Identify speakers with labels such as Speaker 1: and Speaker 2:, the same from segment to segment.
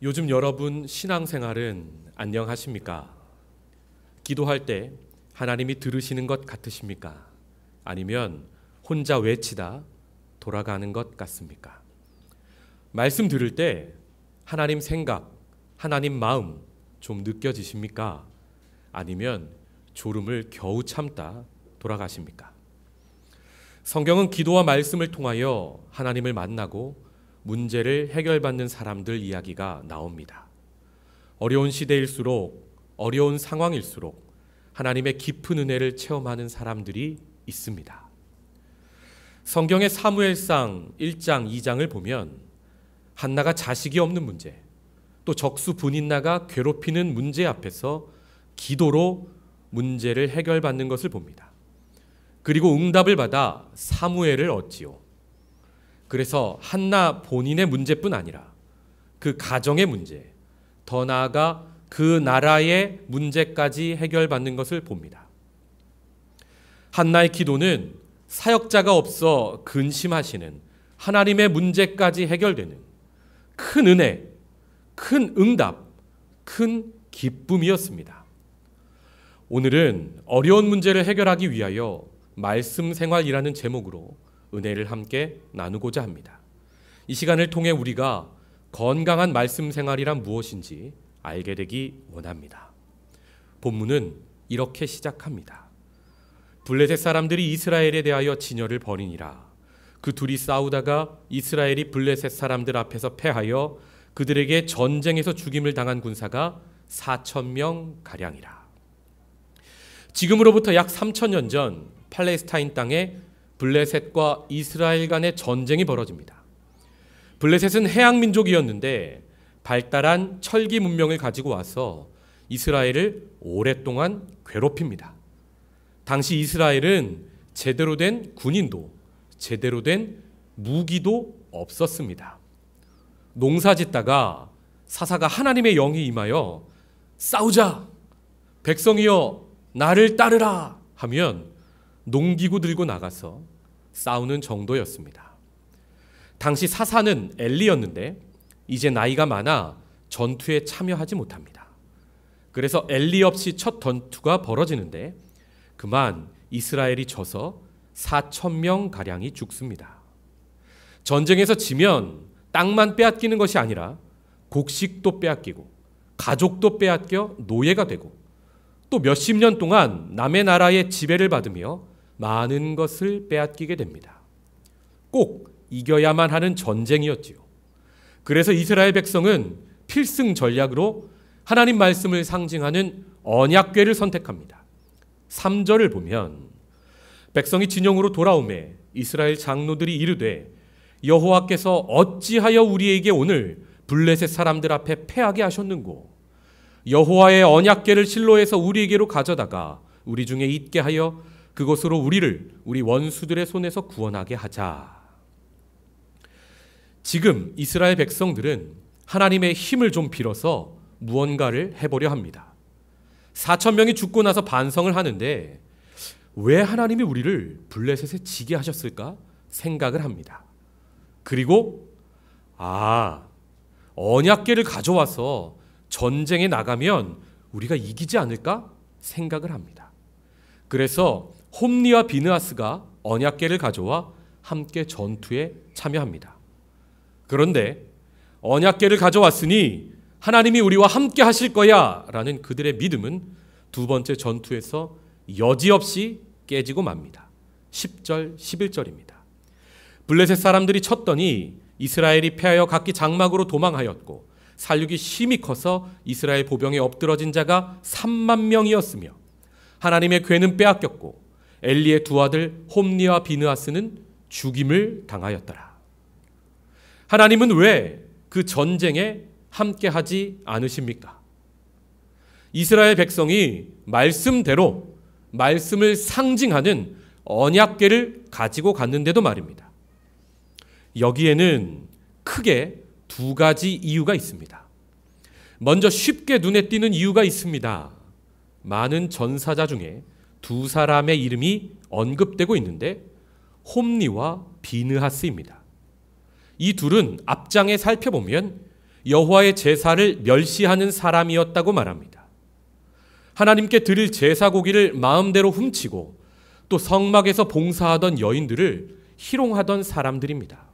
Speaker 1: 요즘 여러분 신앙생활은 안녕하십니까? 기도할 때 하나님이 들으시는 것 같으십니까? 아니면 혼자 외치다 돌아가는 것 같습니까? 말씀 들을 때 하나님 생각, 하나님 마음 좀 느껴지십니까? 아니면 졸음을 겨우 참다 돌아가십니까? 성경은 기도와 말씀을 통하여 하나님을 만나고 문제를 해결받는 사람들 이야기가 나옵니다. 어려운 시대일수록, 어려운 상황일수록 하나님의 깊은 은혜를 체험하는 사람들이 있습니다. 성경의 사무엘상 1장, 2장을 보면 한나가 자식이 없는 문제, 또 적수 분인나가 괴롭히는 문제 앞에서 기도로 문제를 해결받는 것을 봅니다. 그리고 응답을 받아 사무엘을 얻지요. 그래서 한나 본인의 문제뿐 아니라 그 가정의 문제, 더 나아가 그 나라의 문제까지 해결받는 것을 봅니다. 한나의 기도는 사역자가 없어 근심하시는 하나님의 문제까지 해결되는 큰 은혜, 큰 응답, 큰 기쁨이었습니다. 오늘은 어려운 문제를 해결하기 위하여 말씀 생활이라는 제목으로 은혜를 함께 나누고자 합니다. 이 시간을 통해 우리가 건강한 말씀 생활이란 무엇인지 알게 되기 원합니다. 본문은 이렇게 시작합니다. 블레셋 사람들이 이스라엘에 대하여 진열을 벌이니라. 그 둘이 싸우다가 이스라엘이 블레셋 사람들 앞에서 패하여 그들에게 전쟁에서 죽임을 당한 군사가 4,000명 가량이라. 지금으로부터 약 3,000년 전 팔레스타인 땅에 블레셋과 이스라엘 간의 전쟁이 벌어집니다. 블레셋은 해양 민족이었는데 발달한 철기 문명을 가지고 와서 이스라엘을 오랫동안 괴롭힙니다. 당시 이스라엘은 제대로 된 군인도 제대로 된 무기도 없었습니다. 농사 짓다가 사사가 하나님의 영이 임하여 싸우자, 백성이여 나를 따르라 하면 농기구 들고 나가서 싸우는 정도였습니다. 당시 사사는 엘리였는데 이제 나이가 많아 전투에 참여하지 못합니다. 그래서 엘리 없이 첫 전투가 벌어지는데 그만 이스라엘이 져서 4,000명 가량이 죽습니다. 전쟁에서 지면 땅만 빼앗기는 것이 아니라 곡식도 빼앗기고 가족도 빼앗겨 노예가 되고 또 몇십 년 동안 남의 나라의 지배를 받으며 많은 것을 빼앗기게 됩니다. 꼭 이겨야만 하는 전쟁이었지요. 그래서 이스라엘 백성은 필승 전략으로 하나님 말씀을 상징하는 언약궤를 선택합니다. 3절을 보면 백성이 진영으로 돌아오매 이스라엘 장로들이 이르되 여호와께서 어찌하여 우리에게 오늘 블레셋 사람들 앞에 패하게 하셨는고 여호와의 언약궤를 실로에서 우리에게로 가져다가 우리 중에 있게 하여 그것으로 우리를 우리 원수들의 손에서 구원하게 하자. 지금 이스라엘 백성들은 하나님의 힘을 좀 빌어서 무언가를 해보려 합니다. 4,000명이 죽고 나서 반성을 하는데 왜 하나님이 우리를 블레셋에 지게 하셨을까 생각을 합니다. 그리고 언약궤를 가져와서 전쟁에 나가면 우리가 이기지 않을까 생각을 합니다. 그래서 홈리와 비느하스가 언약궤를 가져와 함께 전투에 참여합니다. 그런데 언약궤를 가져왔으니 하나님이 우리와 함께 하실 거야 라는 그들의 믿음은 두 번째 전투에서 여지없이 깨지고 맙니다. 10절, 11절입니다. 블레셋 사람들이 쳤더니 이스라엘이 패하여 각기 장막으로 도망하였고 살육이 심히 커서 이스라엘 보병에 엎드러진 자가 3만 명이었으며 하나님의 궤는 빼앗겼고 엘리의 두 아들 홈리와 비느하스는 죽임을 당하였더라. 하나님은 왜 그 전쟁에 함께하지 않으십니까? 이스라엘 백성이 말씀대로 말씀을 상징하는 언약궤를 가지고 갔는데도 말입니다. 여기에는 크게 두 가지 이유가 있습니다. 먼저 쉽게 눈에 띄는 이유가 있습니다. 많은 전사자 중에 두 사람의 이름이 언급되고 있는데 홈리와 비느하스입니다. 이 둘은 앞장에 살펴보면 여호와의 제사를 멸시하는 사람이었다고 말합니다. 하나님께 드릴 제사 고기를 마음대로 훔치고 또 성막에서 봉사하던 여인들을 희롱하던 사람들입니다.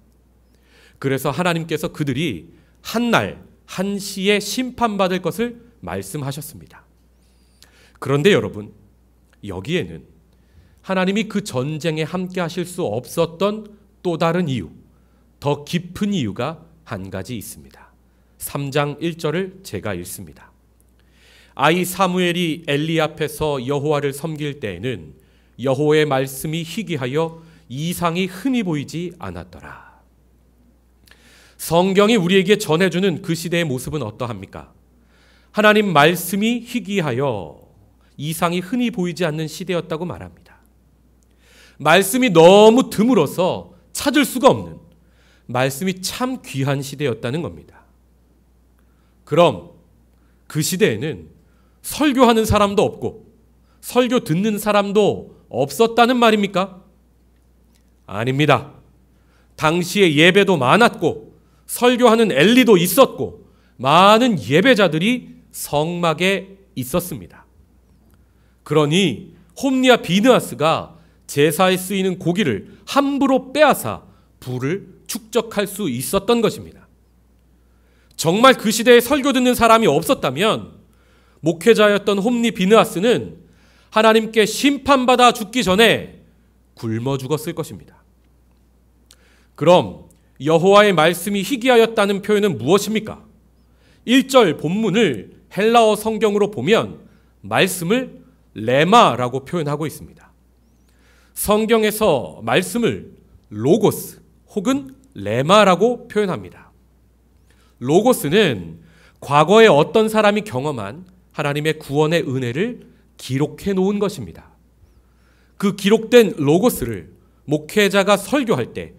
Speaker 1: 그래서 하나님께서 그들이 한날 한시에 심판받을 것을 말씀하셨습니다. 그런데 여러분, 여기에는 하나님이 그 전쟁에 함께 하실 수 없었던 또 다른 이유, 더 깊은 이유가 한 가지 있습니다. 3장 1절을 제가 읽습니다. 아이 사무엘이 엘리 앞에서 여호와를 섬길 때에는 여호와의 말씀이 희귀하여 이상이 흔히 보이지 않았더라. 성경이 우리에게 전해주는 그 시대의 모습은 어떠합니까? 하나님 말씀이 희귀하여 이상이 흔히 보이지 않는 시대였다고 말합니다. 말씀이 너무 드물어서 찾을 수가 없는, 말씀이 참 귀한 시대였다는 겁니다. 그럼 그 시대에는 설교하는 사람도 없고 설교 듣는 사람도 없었다는 말입니까? 아닙니다. 당시에 예배도 많았고 설교하는 엘리도 있었고 많은 예배자들이 성막에 있었습니다. 그러니 홈리와 비느하스가 제사에 쓰이는 고기를 함부로 빼앗아 부를 축적할 수 있었던 것입니다. 정말 그 시대에 설교 듣는 사람이 없었다면 목회자였던 홈리 비느하스는 하나님께 심판받아 죽기 전에 굶어 죽었을 것입니다. 그럼 여호와의 말씀이 희귀하였다는 표현은 무엇입니까? 1절 본문을 헬라어 성경으로 보면 말씀을 레마라고 표현하고 있습니다. 성경에서 말씀을 로고스 혹은 레마라고 표현합니다. 로고스는 과거에 어떤 사람이 경험한 하나님의 구원의 은혜를 기록해 놓은 것입니다. 그 기록된 로고스를 목회자가 설교할 때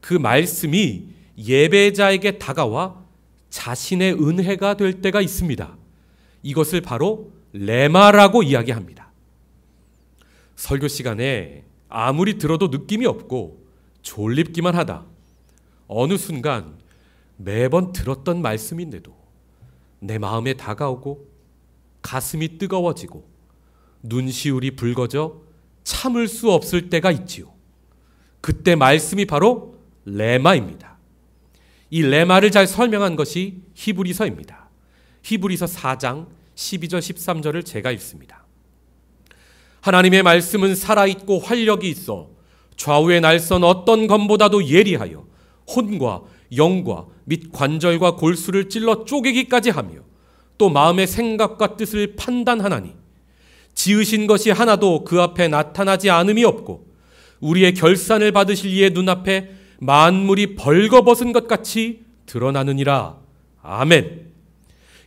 Speaker 1: 그 말씀이 예배자에게 다가와 자신의 은혜가 될 때가 있습니다. 이것을 바로 레마라고 이야기합니다. 설교 시간에 아무리 들어도 느낌이 없고 졸립기만 하다 어느 순간 매번 들었던 말씀인데도 내 마음에 다가오고 가슴이 뜨거워지고 눈시울이 붉어져 참을 수 없을 때가 있지요. 그때 말씀이 바로 레마입니다. 이 레마를 잘 설명한 것이 히브리서입니다. 히브리서 4장 12절 13절을 제가 읽습니다. 하나님의 말씀은 살아있고 활력이 있어 좌우의 날선 어떤 검보다도 예리하여 혼과 영과 및 관절과 골수를 찔러 쪼개기까지 하며 또 마음의 생각과 뜻을 판단하나니 지으신 것이 하나도 그 앞에 나타나지 않음이 없고 우리의 결산을 받으실 이의 눈앞에 만물이 벌거벗은 것 같이 드러나느니라. 아멘.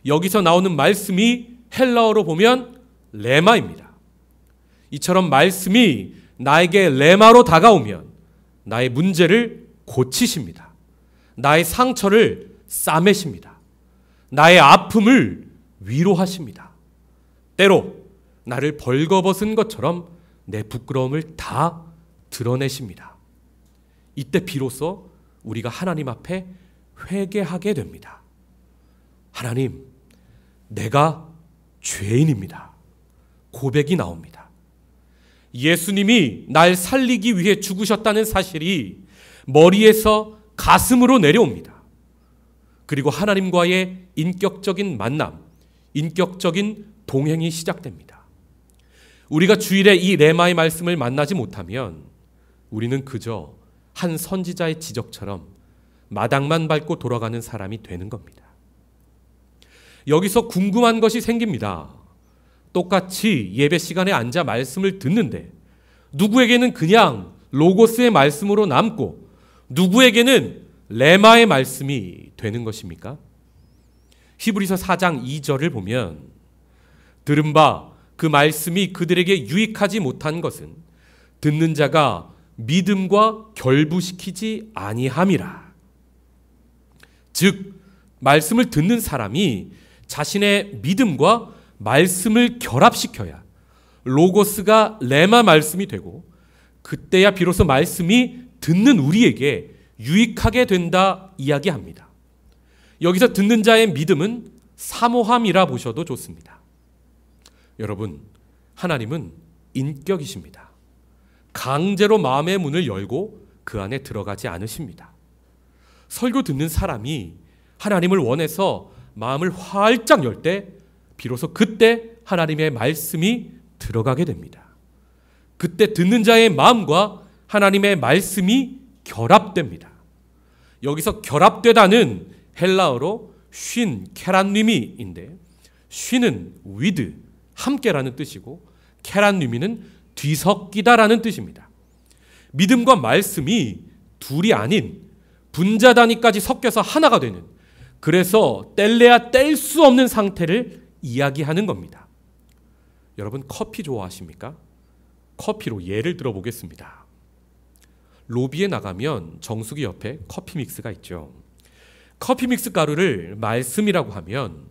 Speaker 1: 여기서 나오는 말씀이 헬라어로 보면 레마입니다. 이처럼 말씀이 나에게 레마로 다가오면 나의 문제를 고치십니다. 나의 상처를 싸매십니다. 나의 아픔을 위로하십니다. 때로 나를 벌거벗은 것처럼 내 부끄러움을 다 드러내십니다. 이때 비로소 우리가 하나님 앞에 회개하게 됩니다. 하나님, 내가 죄인입니다. 고백이 나옵니다. 예수님이 날 살리기 위해 죽으셨다는 사실이 머리에서 가슴으로 내려옵니다. 그리고 하나님과의 인격적인 만남, 인격적인 동행이 시작됩니다. 우리가 주일에 이 레마의 말씀을 만나지 못하면 우리는 그저 한 선지자의 지적처럼 마당만 밟고 돌아가는 사람이 되는 겁니다. 여기서 궁금한 것이 생깁니다. 똑같이 예배 시간에 앉아 말씀을 듣는데 누구에게는 그냥 로고스의 말씀으로 남고 누구에게는 레마의 말씀이 되는 것입니까? 히브리서 4장 2절을 보면 들은 바 그 말씀이 그들에게 유익하지 못한 것은 듣는 자가 믿음과 결부시키지 아니함이라. 즉 말씀을 듣는 사람이 자신의 믿음과 말씀을 결합시켜야 로고스가 레마 말씀이 되고 그때야 비로소 말씀이 듣는 우리에게 유익하게 된다 이야기합니다. 여기서 듣는 자의 믿음은 사모함이라 보셔도 좋습니다. 여러분, 하나님은 인격이십니다. 강제로 마음의 문을 열고 그 안에 들어가지 않으십니다. 설교 듣는 사람이 하나님을 원해서 마음을 활짝 열 때 비로소 그때 하나님의 말씀이 들어가게 됩니다. 그때 듣는 자의 마음과 하나님의 말씀이 결합됩니다. 여기서 결합되다는 헬라어로 쉰 케란뉘미인데, 쉰은 with, 함께라는 뜻이고, 케란뉘미는 뒤섞이다라는 뜻입니다. 믿음과 말씀이 둘이 아닌 분자 단위까지 섞여서 하나가 되는, 그래서 뗄래야 뗄 수 없는 상태를 이야기하는 겁니다. 여러분, 커피 좋아하십니까? 커피로 예를 들어보겠습니다. 로비에 나가면 정수기 옆에 커피 믹스가 있죠. 커피 믹스 가루를 말씀이라고 하면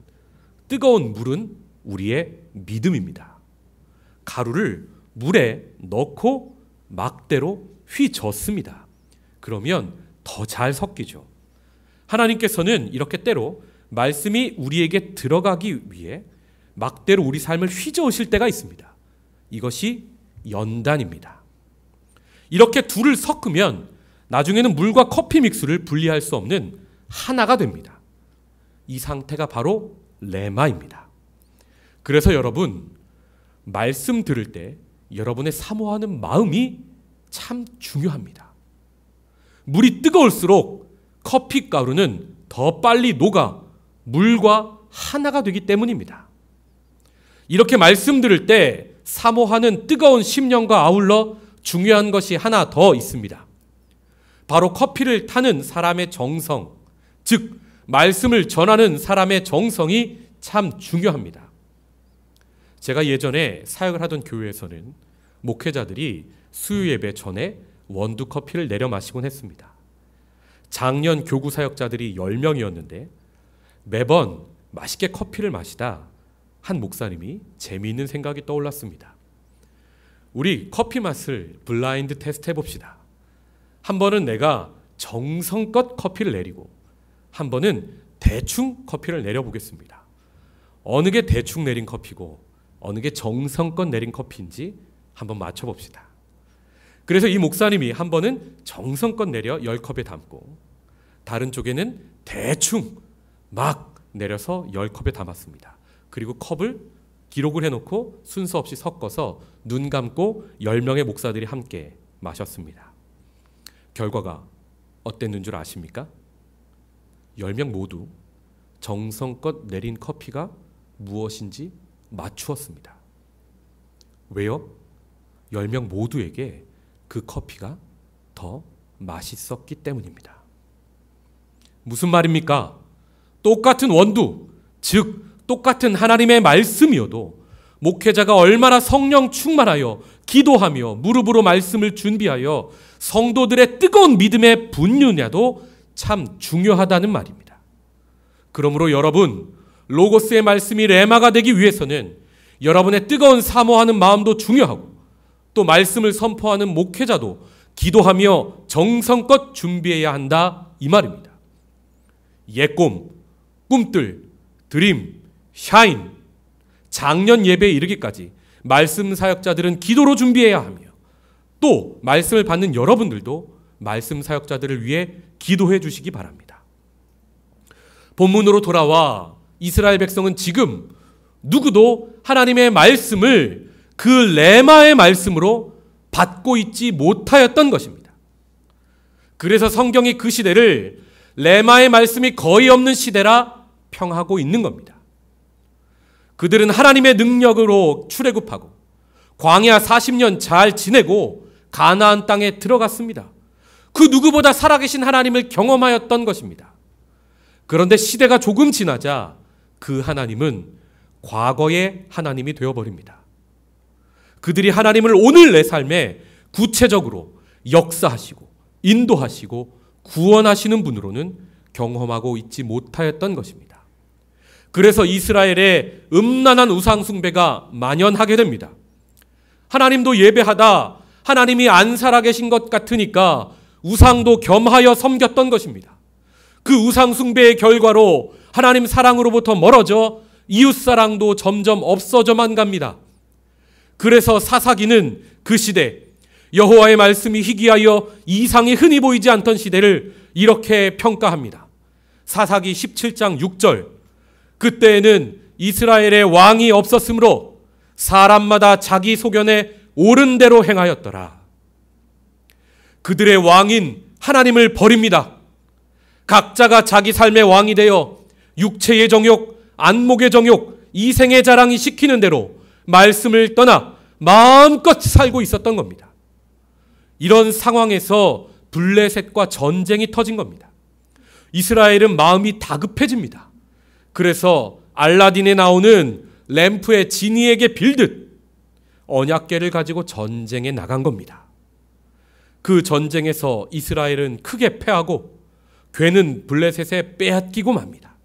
Speaker 1: 뜨거운 물은 우리의 믿음입니다. 가루를 물에 넣고 막대로 휘젓습니다. 그러면 더 잘 섞이죠. 하나님께서는 이렇게 때로 말씀이 우리에게 들어가기 위해 막대로 우리 삶을 휘저으실 때가 있습니다. 이것이 연단입니다. 이렇게 둘을 섞으면 나중에는 물과 커피 믹스를 분리할 수 없는 하나가 됩니다. 이 상태가 바로 레마입니다. 그래서 여러분, 말씀 들을 때 여러분의 사모하는 마음이 참 중요합니다. 물이 뜨거울수록 커피 가루는 더 빨리 녹아 물과 하나가 되기 때문입니다. 이렇게 말씀 들을 때 사모하는 뜨거운 심령과 아울러 중요한 것이 하나 더 있습니다. 바로 커피를 타는 사람의 정성, 즉 말씀을 전하는 사람의 정성이 참 중요합니다. 제가 예전에 사역을 하던 교회에서는 목회자들이 수요 예배 전에 원두 커피를 내려 마시곤 했습니다. 작년 교구 사역자들이 10명이었는데 매번 맛있게 커피를 마시다 한 목사님이 재미있는 생각이 떠올랐습니다. 우리 커피 맛을 블라인드 테스트 해봅시다. 한 번은 내가 정성껏 커피를 내리고 한 번은 대충 커피를 내려보겠습니다. 어느 게 대충 내린 커피고 어느 게 정성껏 내린 커피인지 한번 맞춰봅시다. 그래서 이 목사님이 한 번은 정성껏 내려 10컵에 담고 다른 쪽에는 대충 막 내려서 10컵에 담았습니다. 그리고 컵을 기록을 해놓고 순서 없이 섞어서 눈 감고 10명의 목사들이 함께 마셨습니다. 결과가 어땠는 줄 아십니까? 10명 모두 정성껏 내린 커피가 무엇인지 맞추었습니다. 왜요? 10명 모두에게 그 커피가 더 맛있었기 때문입니다. 무슨 말입니까? 똑같은 원두, 즉 똑같은 하나님의 말씀이어도 목회자가 얼마나 성령 충만하여 기도하며 무릎으로 말씀을 준비하여 성도들의 뜨거운 믿음에 붙느냐도 참 중요하다는 말입니다. 그러므로 여러분, 로고스의 말씀이 레마가 되기 위해서는 여러분의 뜨거운 사모하는 마음도 중요하고 또 말씀을 선포하는 목회자도 기도하며 정성껏 준비해야 한다, 이 말입니다. 예꿈, 꿈들, 드림, 샤인, 작년 예배에 이르기까지 말씀 사역자들은 기도로 준비해야 하며 또 말씀을 받는 여러분들도 말씀 사역자들을 위해 기도해 주시기 바랍니다. 본문으로 돌아와 이스라엘 백성은 지금 누구도 하나님의 말씀을 그 레마의 말씀으로 받고 있지 못하였던 것입니다. 그래서 성경이 그 시대를 레마의 말씀이 거의 없는 시대라 평하고 있는 겁니다. 그들은 하나님의 능력으로 출애굽하고 광야 40년 잘 지내고 가나안 땅에 들어갔습니다. 그 누구보다 살아계신 하나님을 경험하였던 것입니다. 그런데 시대가 조금 지나자 그 하나님은 과거의 하나님이 되어버립니다. 그들이 하나님을 오늘 내 삶에 구체적으로 역사하시고 인도하시고 구원하시는 분으로는 경험하고 있지 못하였던 것입니다. 그래서 이스라엘의 음란한 우상 숭배가 만연하게 됩니다. 하나님도 예배하다 하나님이 안 살아계신 것 같으니까 우상도 겸하여 섬겼던 것입니다. 그 우상숭배의 결과로 하나님 사랑으로부터 멀어져 이웃사랑도 점점 없어져만 갑니다. 그래서 사사기는 그 시대, 여호와의 말씀이 희귀하여 이상이 흔히 보이지 않던 시대를 이렇게 평가합니다. 사사기 17장 6절, 그때에는 이스라엘의 왕이 없었으므로 사람마다 자기 소견에 옳은 대로 행하였더라. 그들의 왕인 하나님을 버립니다. 각자가 자기 삶의 왕이 되어 육체의 정욕, 안목의 정욕, 이생의 자랑이 시키는 대로 말씀을 떠나 마음껏 살고 있었던 겁니다. 이런 상황에서 블레셋과 전쟁이 터진 겁니다. 이스라엘은 마음이 다급해집니다. 그래서 알라딘에 나오는 램프의 지니에게 빌듯 언약궤를 가지고 전쟁에 나간 겁니다. 그 전쟁에서 이스라엘은 크게 패하고 궤는 블레셋에 빼앗기고 맙니다.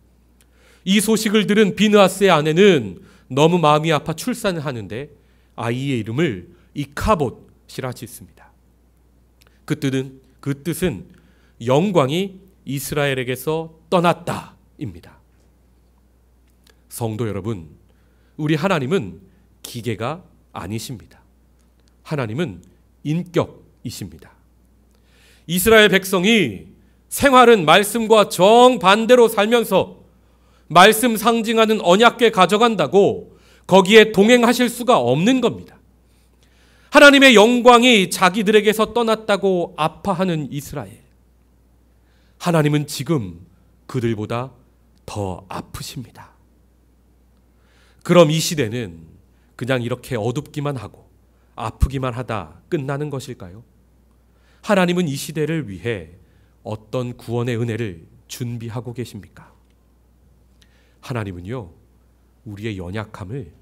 Speaker 1: 이 소식을 들은 비느하스의 아내는 너무 마음이 아파 출산을 하는데 아이의 이름을 이카봇이라 짓습니다. 그 뜻은 영광이 이스라엘에게서 떠났다입니다. 성도 여러분, 우리 하나님은 기계가 아니십니다. 하나님은 인격이십니다. 이스라엘 백성이 생활은 말씀과 정반대로 살면서 말씀 상징하는 언약궤 가져간다고 거기에 동행하실 수가 없는 겁니다. 하나님의 영광이 자기들에게서 떠났다고 아파하는 이스라엘. 하나님은 지금 그들보다 더 아프십니다. 그럼 이 시대는 그냥 이렇게 어둡기만 하고 아프기만 하다 끝나는 것일까요? 하나님은 이 시대를 위해 어떤 구원의 은혜를 준비하고 계십니까? 하나님은요, 우리의 연약함을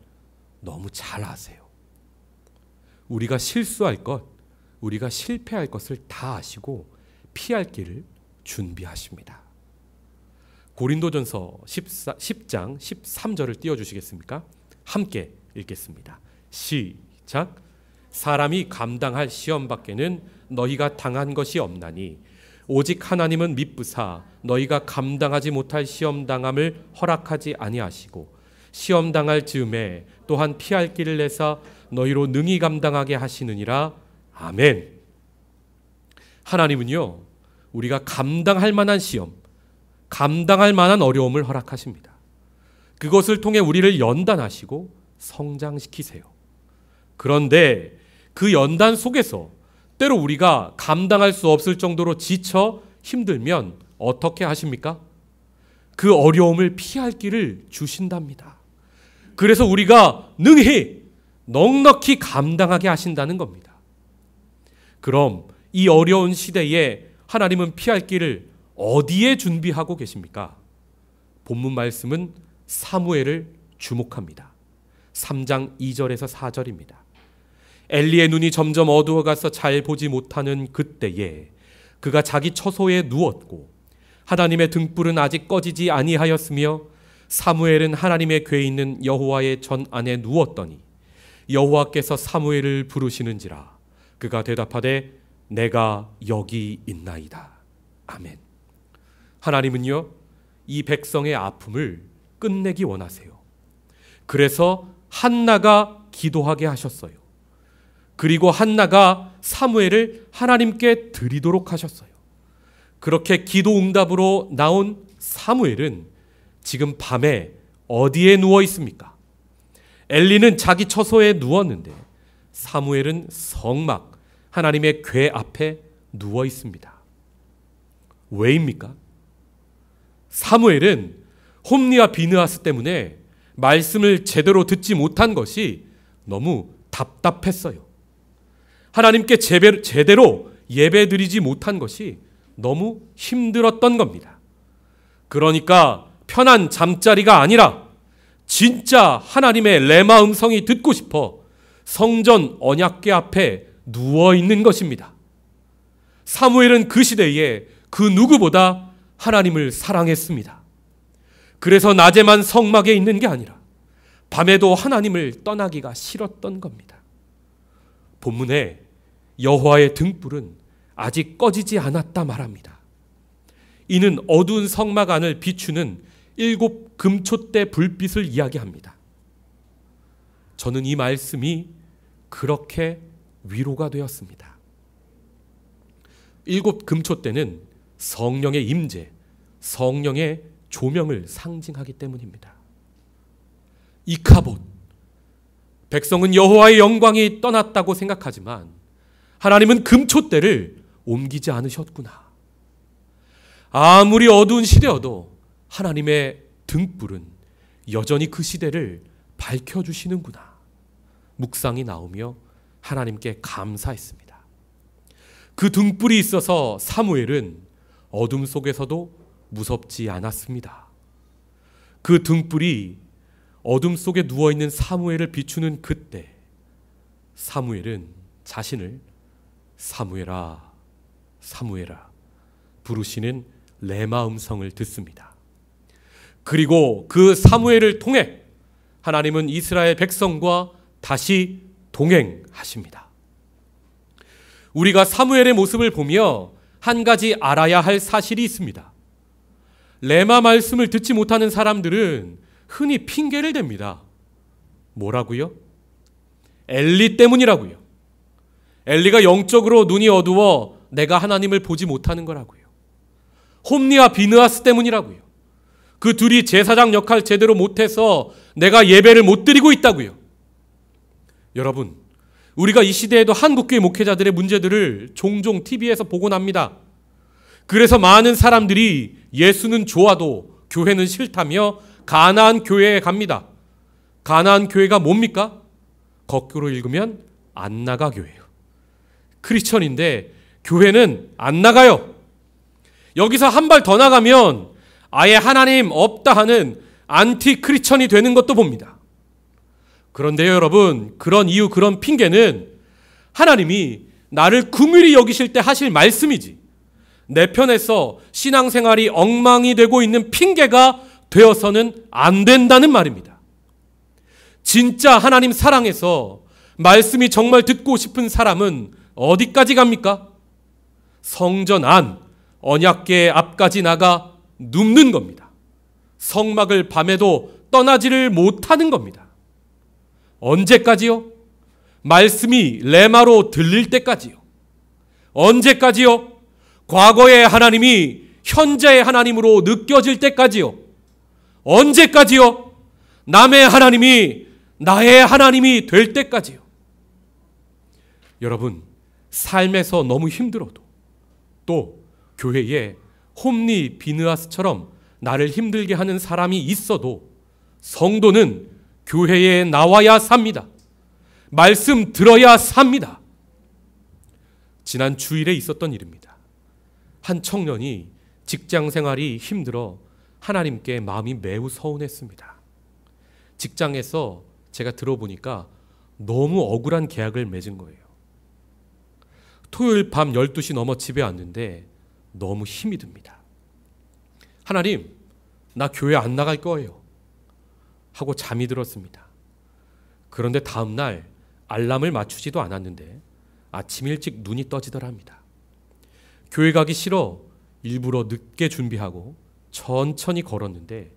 Speaker 1: 너무 잘 아세요. 우리가 실수할 것, 우리가 실패할 것을 다 아시고 피할 길을 준비하십니다. 고린도전서 10장 13절을 띄워주시겠습니까? 함께 읽겠습니다. 시작. 사람이 감당할 시험 밖에는 너희가 당한 것이 없나니 오직 하나님은 미쁘사 너희가 감당하지 못할 시험 당함을 허락하지 아니하시고 시험 당할 즈음에 또한 피할 길을 내사 너희로 능히 감당하게 하시느니라. 아멘. 하나님은요, 우리가 감당할 만한 시험, 감당할 만한 어려움을 허락하십니다. 그것을 통해 우리를 연단하시고 성장시키세요. 그런데 그 연단 속에서 때로 우리가 감당할 수 없을 정도로 지쳐 힘들면 어떻게 하십니까? 그 어려움을 피할 길을 주신답니다. 그래서 우리가 능히 넉넉히 감당하게 하신다는 겁니다. 그럼 이 어려운 시대에 하나님은 피할 길을 어디에 준비하고 계십니까? 본문 말씀은 사무엘을 주목합니다. 3장 2절에서 4절입니다. 엘리의 눈이 점점 어두워가서 잘 보지 못하는 그때에 그가 자기 처소에 누웠고 하나님의 등불은 아직 꺼지지 아니하였으며 사무엘은 하나님의 궤에 있는 여호와의 전 안에 누웠더니 여호와께서 사무엘을 부르시는지라 그가 대답하되 내가 여기 있나이다. 아멘. 하나님은요, 이 백성의 아픔을 끝내기 원하세요. 그래서 한나가 기도하게 하셨어요. 그리고 한나가 사무엘을 하나님께 드리도록 하셨어요. 그렇게 기도 응답으로 나온 사무엘은 지금 밤에 어디에 누워 있습니까? 엘리는 자기 처소에 누웠는데 사무엘은 성막 하나님의 궤 앞에 누워 있습니다. 왜입니까? 사무엘은 홈리와 비느하스 때문에 말씀을 제대로 듣지 못한 것이 너무 답답했어요. 하나님께 제대로 예배드리지 못한 것이 너무 힘들었던 겁니다. 그러니까 편한 잠자리가 아니라 진짜 하나님의 레마 음성이 듣고 싶어 성전 언약궤 앞에 누워 있는 것입니다. 사무엘은 그 시대에 그 누구보다 하나님을 사랑했습니다. 그래서 낮에만 성막에 있는 게 아니라 밤에도 하나님을 떠나기가 싫었던 겁니다. 본문에 여호와의 등불은 아직 꺼지지 않았다 말합니다. 이는 어두운 성막 안을 비추는 7 금촛대 불빛을 이야기합니다. 저는 이 말씀이 그렇게 위로가 되었습니다. 7 금촛대는 성령의 임재, 성령의 조명을 상징하기 때문입니다. 이카봇, 백성은 여호와의 영광이 떠났다고 생각하지만 하나님은 금촛대를 옮기지 않으셨구나. 아무리 어두운 시대여도 하나님의 등불은 여전히 그 시대를 밝혀주시는구나. 묵상이 나오며 하나님께 감사했습니다. 그 등불이 있어서 사무엘은 어둠 속에서도 무섭지 않았습니다. 그 등불이 어둠 속에 누워있는 사무엘을 비추는 그때 사무엘은 자신을 사무엘아, 사무엘아 부르시는 레마 음성을 듣습니다. 그리고 그 사무엘을 통해 하나님은 이스라엘 백성과 다시 동행하십니다. 우리가 사무엘의 모습을 보며 한 가지 알아야 할 사실이 있습니다. 레마 말씀을 듣지 못하는 사람들은 흔히 핑계를 댑니다. 뭐라고요? 엘리 때문이라고요. 엘리가 영적으로 눈이 어두워 내가 하나님을 보지 못하는 거라고요. 홈리와 비느하스 때문이라고요. 그 둘이 제사장 역할 제대로 못해서 내가 예배를 못 드리고 있다고요. 여러분, 우리가 이 시대에도 한국교회 목회자들의 문제들을 종종 TV에서 보곤 합니다. 그래서 많은 사람들이 예수는 좋아도 교회는 싫다며 가나안 교회에 갑니다. 가나안 교회가 뭡니까? 거꾸로 읽으면 안 나가 교회예요. 크리스천인데 교회는 안 나가요. 여기서 한 발 더 나가면 아예 하나님 없다 하는 안티 크리스천이 되는 것도 봅니다. 그런데요, 여러분, 그런 이유, 그런 핑계는 하나님이 나를 긍휼히 여기실 때 하실 말씀이지 내 편에서 신앙생활이 엉망이 되고 있는 핑계가 되어서는 안 된다는 말입니다. 진짜 하나님 사랑해서 말씀이 정말 듣고 싶은 사람은 어디까지 갑니까? 성전 안, 언약궤 앞까지 나가 눕는 겁니다. 성막을 밤에도 떠나지를 못하는 겁니다. 언제까지요? 말씀이 레마로 들릴 때까지요. 언제까지요? 과거의 하나님이 현재의 하나님으로 느껴질 때까지요. 언제까지요? 남의 하나님이 나의 하나님이 될 때까지요. 여러분, 삶에서 너무 힘들어도 또 교회에 홈리 비느하스처럼 나를 힘들게 하는 사람이 있어도 성도는 교회에 나와야 삽니다. 말씀 들어야 삽니다. 지난 주일에 있었던 일입니다. 한 청년이 직장 생활이 힘들어 하나님께 마음이 매우 서운했습니다. 직장에서 제가 들어보니까 너무 억울한 계약을 맺은 거예요. 토요일 밤 12시 넘어 집에 왔는데 너무 힘이 듭니다. 하나님, 나 교회 안 나갈 거예요 하고 잠이 들었습니다. 그런데 다음 날 알람을 맞추지도 않았는데 아침 일찍 눈이 떠지더랍니다. 교회 가기 싫어 일부러 늦게 준비하고 천천히 걸었는데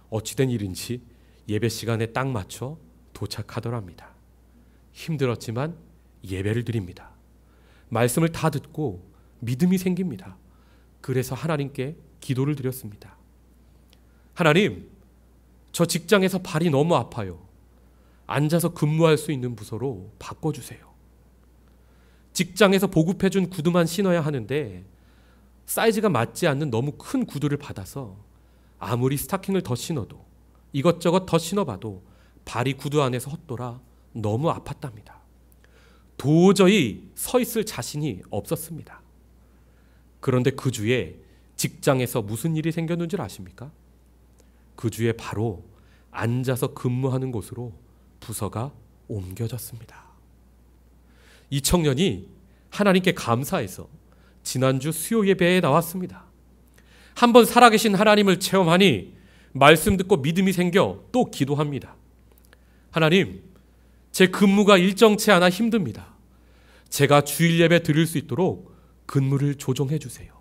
Speaker 1: 어찌된 일인지 예배 시간에 딱 맞춰 도착하더랍니다. 힘들었지만 예배를 드립니다. 말씀을 다 듣고 믿음이 생깁니다. 그래서 하나님께 기도를 드렸습니다. 하나님, 저 직장에서 발이 너무 아파요. 앉아서 근무할 수 있는 부서로 바꿔주세요. 직장에서 보급해준 구두만 신어야 하는데 사이즈가 맞지 않는 너무 큰 구두를 받아서 아무리 스타킹을 더 신어도 이것저것 더 신어봐도 발이 구두 안에서 헛돌아 너무 아팠답니다. 도저히 서 있을 자신이 없었습니다. 그런데 그 주에 직장에서 무슨 일이 생겼는 줄 아십니까? 그 주에 바로 앉아서 근무하는 곳으로 부서가 옮겨졌습니다. 이 청년이 하나님께 감사해서 지난주 수요 예배에 나왔습니다. 한번 살아계신 하나님을 체험하니 말씀 듣고 믿음이 생겨 또 기도합니다. 하나님, 제 근무가 일정치 않아 힘듭니다. 제가 주일 예배 드릴 수 있도록 근무를 조정해 주세요.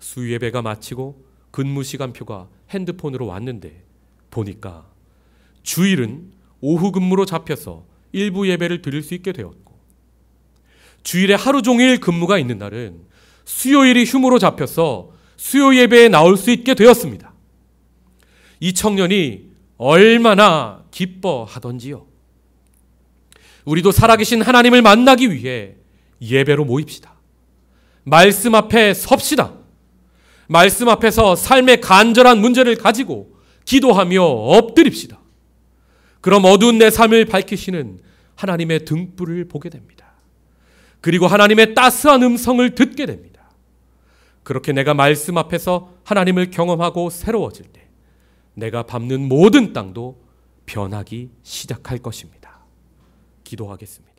Speaker 1: 수요예배가 마치고 근무 시간표가 핸드폰으로 왔는데 보니까 주일은 오후 근무로 잡혀서 일부 예배를 드릴 수 있게 되었고, 주일에 하루 종일 근무가 있는 날은 수요일이 휴무로 잡혀서 수요 예배에 나올 수 있게 되었습니다. 이 청년이 얼마나 기뻐하던지요. 우리도 살아계신 하나님을 만나기 위해 예배로 모입시다. 말씀 앞에 섭시다. 말씀 앞에서 삶의 간절한 문제를 가지고 기도하며 엎드립시다. 그럼 어두운 내 삶을 밝히시는 하나님의 등불을 보게 됩니다. 그리고 하나님의 따스한 음성을 듣게 됩니다. 그렇게 내가 말씀 앞에서 하나님을 경험하고 새로워질 때 내가 밟는 모든 땅도 변하기 시작할 것입니다. 기도하겠습니다.